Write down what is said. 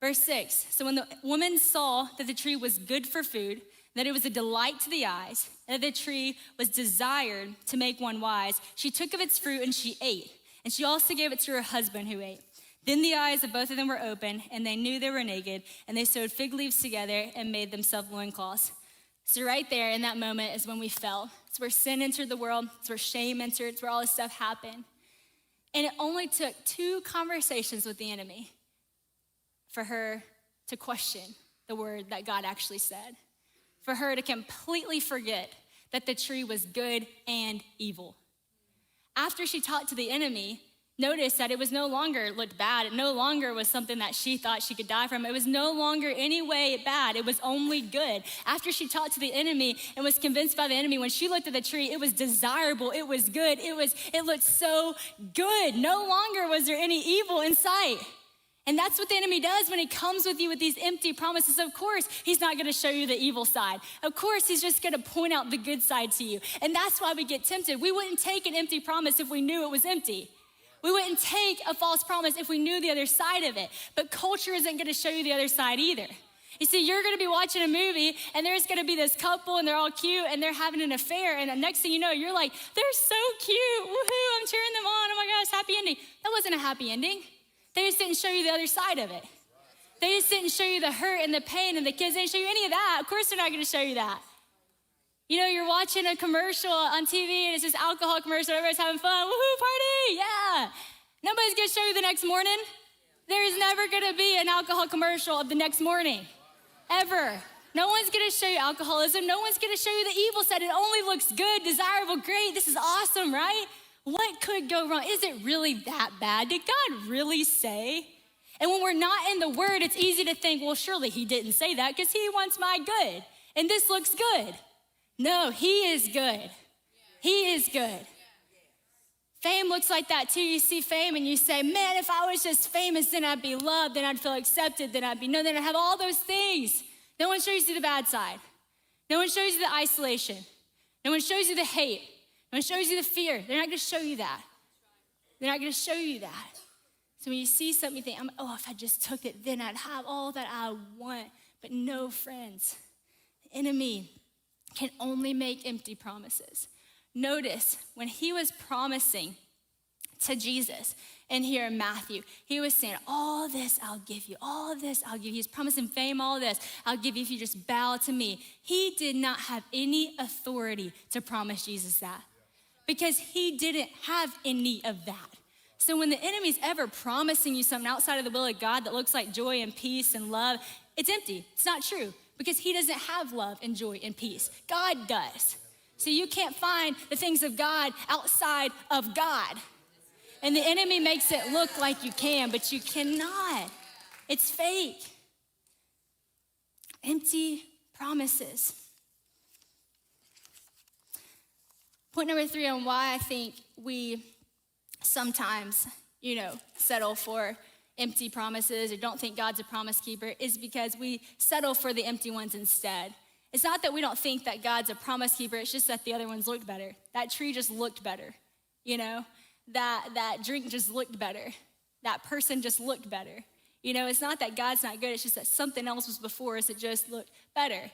Verse 6, so when the woman saw that the tree was good for food, that it was a delight to the eyes, and that the tree was desired to make one wise, she took of its fruit and she ate. And she also gave it to her husband who ate. Then the eyes of both of them were open, and they knew they were naked, and they sewed fig leaves together and made themselves loincloths. So right there in that moment is when we fell. It's where sin entered the world. It's where shame entered. It's where all this stuff happened. And it only took 2 conversations with the enemy for her to question the word that God actually said. For her to completely forget that the tree was good and evil. After she talked to the enemy, notice that it was no longer looked bad. It no longer was something that she thought she could die from. It was no longer any way bad. It was only good. After she talked to the enemy and was convinced by the enemy, when she looked at the tree, it was desirable. It was good. It looked so good. No longer was there any evil in sight. And that's what the enemy does when he comes with you with these empty promises. Of course, he's not gonna show you the evil side. Of course, he's just gonna point out the good side to you. And that's why we get tempted. We wouldn't take an empty promise if we knew it was empty. We wouldn't take a false promise if we knew the other side of it. But culture isn't gonna show you the other side either. You see, you're gonna be watching a movie and there's gonna be this couple and they're all cute and they're having an affair, and the next thing you know, you're like, they're so cute, woohoo, I'm cheering them on, oh my gosh, happy ending. That wasn't a happy ending. They just didn't show you the other side of it. They just didn't show you the hurt and the pain and the kids. They didn't show you any of that. Of course they're not gonna show you that. You know, you're watching a commercial on TV and it's this alcohol commercial, everybody's having fun, woohoo, party, yeah. Nobody's gonna show you the next morning. There's never gonna be an alcohol commercial of the next morning, ever. No one's gonna show you alcoholism. No one's gonna show you the evil side. It only looks good, desirable, great. This is awesome, right? What could go wrong? Is it really that bad? Did God really say? And when we're not in the word, it's easy to think, well, surely he didn't say that because he wants my good. And this looks good. No, he is good. He is good. Fame looks like that too. You see fame and you say, man, if I was just famous, then I'd be loved, then I'd feel accepted, then I'd be known, then I'd have all those things. No one shows you the bad side. No one shows you the isolation. No one shows you the hate. No one shows you the fear. They're not gonna show you that. They're not gonna show you that. So when you see something, you think, oh, if I just took it, then I'd have all that I want. But no, friends, the enemy can only make empty promises. Notice when he was promising to Jesus, and here in Matthew, he was saying, all this I'll give you, all this I'll give you. He's promising fame, all this I'll give you if you just bow to me. He did not have any authority to promise Jesus that because he didn't have any of that. So when the enemy's ever promising you something outside of the will of God that looks like joy and peace and love, it's empty. It's not true because he doesn't have love and joy and peace. God does. So you can't find the things of God outside of God. And the enemy makes it look like you can, but you cannot. It's fake. Empty promises. Point number 3 on why I think we sometimes, settle for empty promises or don't think God's a promise keeper is because we settle for the empty ones instead. It's not that we don't think that God's a promise keeper, it's just that the other ones looked better. That tree just looked better, That drink just looked better. That person just looked better. It's not that God's not good, it's just that something else was before us that just looked better.